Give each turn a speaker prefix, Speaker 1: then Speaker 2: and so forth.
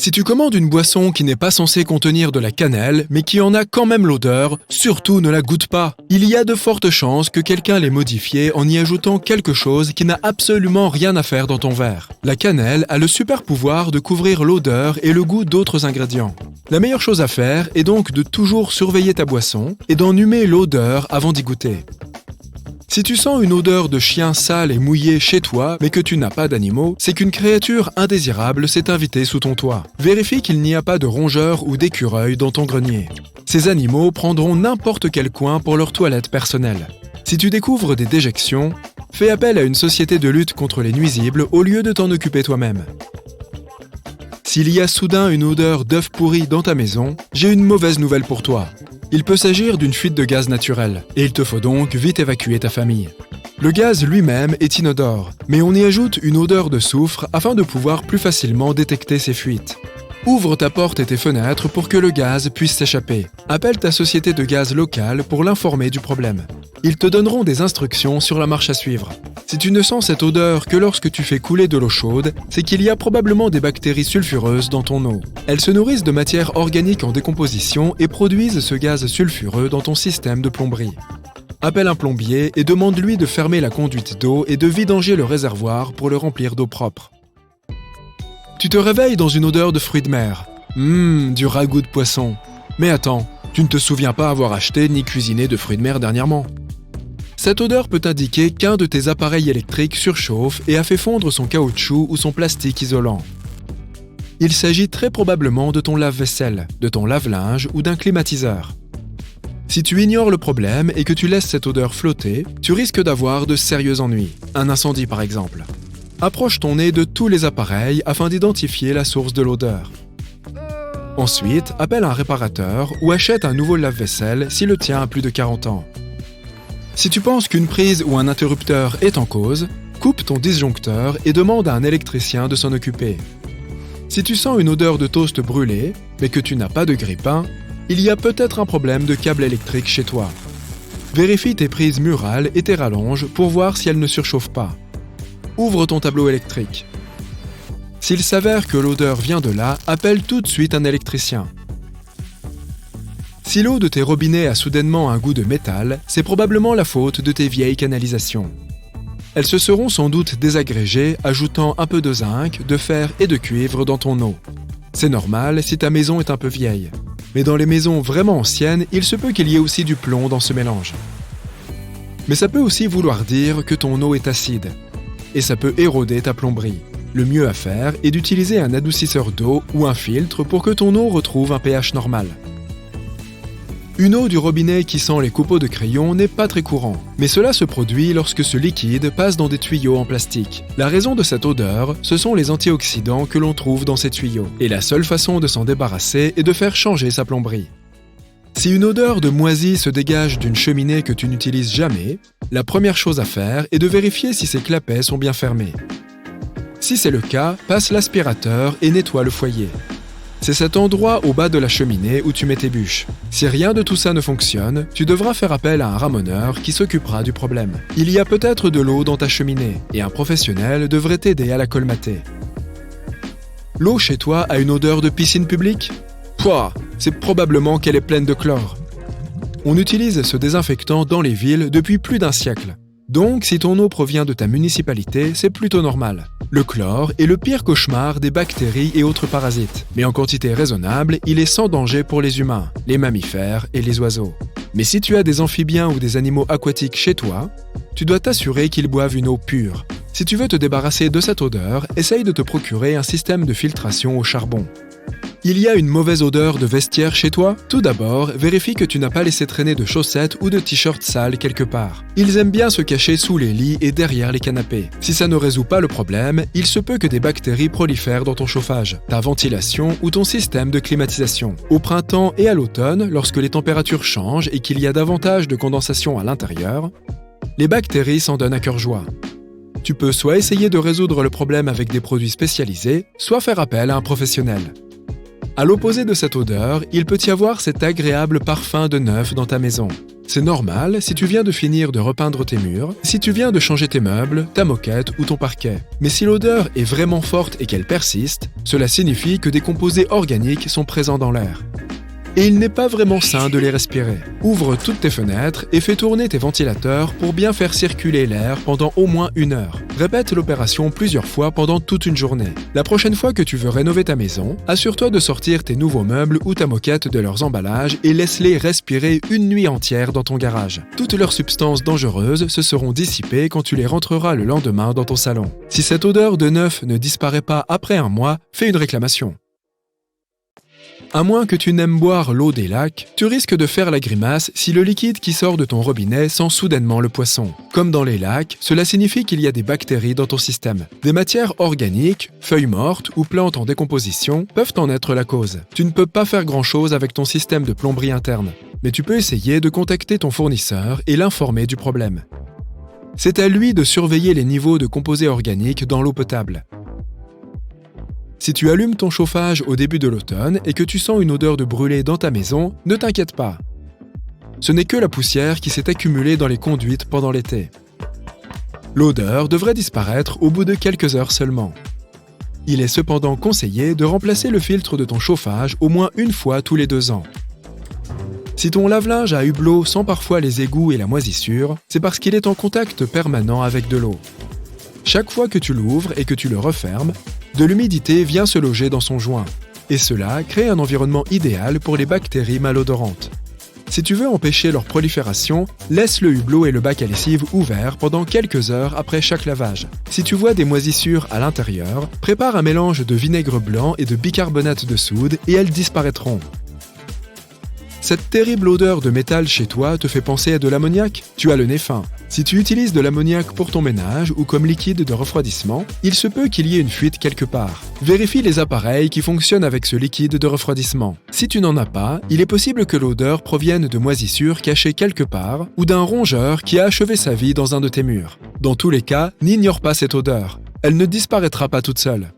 Speaker 1: Si tu commandes une boisson qui n'est pas censée contenir de la cannelle, mais qui en a quand même l'odeur, surtout ne la goûte pas. Il y a de fortes chances que quelqu'un l'ait modifiée en y ajoutant quelque chose qui n'a absolument rien à faire dans ton verre. La cannelle a le super pouvoir de couvrir l'odeur et le goût d'autres ingrédients. La meilleure chose à faire est donc de toujours surveiller ta boisson et d'en humer l'odeur avant d'y goûter. Si tu sens une odeur de chien sale et mouillé chez toi, mais que tu n'as pas d'animaux, c'est qu'une créature indésirable s'est invitée sous ton toit. Vérifie qu'il n'y a pas de rongeurs ou d'écureuils dans ton grenier. Ces animaux prendront n'importe quel coin pour leur toilette personnelle. Si tu découvres des déjections, fais appel à une société de lutte contre les nuisibles au lieu de t'en occuper toi-même. S'il y a soudain une odeur d'œuf pourri dans ta maison, j'ai une mauvaise nouvelle pour toi. Il peut s'agir d'une fuite de gaz naturel, et il te faut donc vite évacuer ta famille. Le gaz lui-même est inodore, mais on y ajoute une odeur de soufre afin de pouvoir plus facilement détecter ces fuites. Ouvre ta porte et tes fenêtres pour que le gaz puisse s'échapper. Appelle ta société de gaz locale pour l'informer du problème. Ils te donneront des instructions sur la marche à suivre. Si tu ne sens cette odeur que lorsque tu fais couler de l'eau chaude, c'est qu'il y a probablement des bactéries sulfureuses dans ton eau. Elles se nourrissent de matière organique en décomposition et produisent ce gaz sulfureux dans ton système de plomberie. Appelle un plombier et demande-lui de fermer la conduite d'eau et de vidanger le réservoir pour le remplir d'eau propre. Tu te réveilles dans une odeur de fruits de mer. Du ragoût de poisson. Mais attends, tu ne te souviens pas avoir acheté ni cuisiné de fruits de mer dernièrement. Cette odeur peut indiquer qu'un de tes appareils électriques surchauffe et a fait fondre son caoutchouc ou son plastique isolant. Il s'agit très probablement de ton lave-vaisselle, de ton lave-linge ou d'un climatiseur. Si tu ignores le problème et que tu laisses cette odeur flotter, tu risques d'avoir de sérieux ennuis. Un incendie par exemple. Approche ton nez de tous les appareils afin d'identifier la source de l'odeur. Ensuite, appelle un réparateur ou achète un nouveau lave-vaisselle si le tien a plus de 40 ans. Si tu penses qu'une prise ou un interrupteur est en cause, coupe ton disjoncteur et demande à un électricien de s'en occuper. Si tu sens une odeur de toast brûlé, mais que tu n'as pas de grille-pain, il y a peut-être un problème de câble électrique chez toi. Vérifie tes prises murales et tes rallonges pour voir si elles ne surchauffent pas. Ouvre ton tableau électrique. S'il s'avère que l'odeur vient de là, appelle tout de suite un électricien. Si l'eau de tes robinets a soudainement un goût de métal, c'est probablement la faute de tes vieilles canalisations. Elles se seront sans doute désagrégées, ajoutant un peu de zinc, de fer et de cuivre dans ton eau. C'est normal si ta maison est un peu vieille. Mais dans les maisons vraiment anciennes, il se peut qu'il y ait aussi du plomb dans ce mélange. Mais ça peut aussi vouloir dire que ton eau est acide. Et ça peut éroder ta plomberie. Le mieux à faire est d'utiliser un adoucisseur d'eau ou un filtre pour que ton eau retrouve un pH normal. Une eau du robinet qui sent les copeaux de crayon n'est pas très courant, mais cela se produit lorsque ce liquide passe dans des tuyaux en plastique. La raison de cette odeur, ce sont les antioxydants que l'on trouve dans ces tuyaux, et la seule façon de s'en débarrasser est de faire changer sa plomberie. Si une odeur de moisi se dégage d'une cheminée que tu n'utilises jamais, la première chose à faire est de vérifier si ses clapets sont bien fermés. Si c'est le cas, passe l'aspirateur et nettoie le foyer. C'est cet endroit au bas de la cheminée où tu mets tes bûches. Si rien de tout ça ne fonctionne, tu devras faire appel à un ramoneur qui s'occupera du problème. Il y a peut-être de l'eau dans ta cheminée, et un professionnel devrait t'aider à la colmater. L'eau chez toi a une odeur de piscine publique ? Pouah, c'est probablement qu'elle est pleine de chlore. On utilise ce désinfectant dans les villes depuis plus d'1 siècle. Donc, si ton eau provient de ta municipalité, c'est plutôt normal. Le chlore est le pire cauchemar des bactéries et autres parasites. Mais en quantité raisonnable, il est sans danger pour les humains, les mammifères et les oiseaux. Mais si tu as des amphibiens ou des animaux aquatiques chez toi, tu dois t'assurer qu'ils boivent une eau pure. Si tu veux te débarrasser de cette odeur, essaye de te procurer un système de filtration au charbon. Il y a une mauvaise odeur de vestiaire chez toi ? Tout d'abord, vérifie que tu n'as pas laissé traîner de chaussettes ou de t-shirts sales quelque part. Ils aiment bien se cacher sous les lits et derrière les canapés. Si ça ne résout pas le problème, il se peut que des bactéries prolifèrent dans ton chauffage, ta ventilation ou ton système de climatisation. Au printemps et à l'automne, lorsque les températures changent et qu'il y a davantage de condensation à l'intérieur, les bactéries s'en donnent à cœur joie. Tu peux soit essayer de résoudre le problème avec des produits spécialisés, soit faire appel à un professionnel. À l'opposé de cette odeur, il peut y avoir cet agréable parfum de neuf dans ta maison. C'est normal si tu viens de finir de repeindre tes murs, si tu viens de changer tes meubles, ta moquette ou ton parquet. Mais si l'odeur est vraiment forte et qu'elle persiste, cela signifie que des composés organiques sont présents dans l'air. Et il n'est pas vraiment sain de les respirer. Ouvre toutes tes fenêtres et fais tourner tes ventilateurs pour bien faire circuler l'air pendant au moins 1 heure. Répète l'opération plusieurs fois pendant toute une journée. La prochaine fois que tu veux rénover ta maison, assure-toi de sortir tes nouveaux meubles ou ta moquette de leurs emballages et laisse-les respirer une nuit entière dans ton garage. Toutes leurs substances dangereuses se seront dissipées quand tu les rentreras le lendemain dans ton salon. Si cette odeur de neuf ne disparaît pas après 1 mois, fais une réclamation. À moins que tu n'aimes boire l'eau des lacs, tu risques de faire la grimace si le liquide qui sort de ton robinet sent soudainement le poisson. Comme dans les lacs, cela signifie qu'il y a des bactéries dans ton système. Des matières organiques, feuilles mortes ou plantes en décomposition peuvent en être la cause. Tu ne peux pas faire grand-chose avec ton système de plomberie interne, mais tu peux essayer de contacter ton fournisseur et l'informer du problème. C'est à lui de surveiller les niveaux de composés organiques dans l'eau potable. Si tu allumes ton chauffage au début de l'automne et que tu sens une odeur de brûlé dans ta maison, ne t'inquiète pas. Ce n'est que la poussière qui s'est accumulée dans les conduites pendant l'été. L'odeur devrait disparaître au bout de quelques heures seulement. Il est cependant conseillé de remplacer le filtre de ton chauffage au moins 1 fois tous les 2 ans. Si ton lave-linge à hublot sent parfois les égouts et la moisissure, c'est parce qu'il est en contact permanent avec de l'eau. Chaque fois que tu l'ouvres et que tu le refermes, de l'humidité vient se loger dans son joint, et cela crée un environnement idéal pour les bactéries malodorantes. Si tu veux empêcher leur prolifération, laisse le hublot et le bac à lessive ouverts pendant quelques heures après chaque lavage. Si tu vois des moisissures à l'intérieur, prépare un mélange de vinaigre blanc et de bicarbonate de soude et elles disparaîtront. Cette terrible odeur de métal chez toi te fait penser à de l'ammoniac? Tu as le nez fin. Si tu utilises de l'ammoniac pour ton ménage ou comme liquide de refroidissement, il se peut qu'il y ait une fuite quelque part. Vérifie les appareils qui fonctionnent avec ce liquide de refroidissement. Si tu n'en as pas, il est possible que l'odeur provienne de moisissures cachées quelque part ou d'un rongeur qui a achevé sa vie dans un de tes murs. Dans tous les cas, n'ignore pas cette odeur. Elle ne disparaîtra pas toute seule.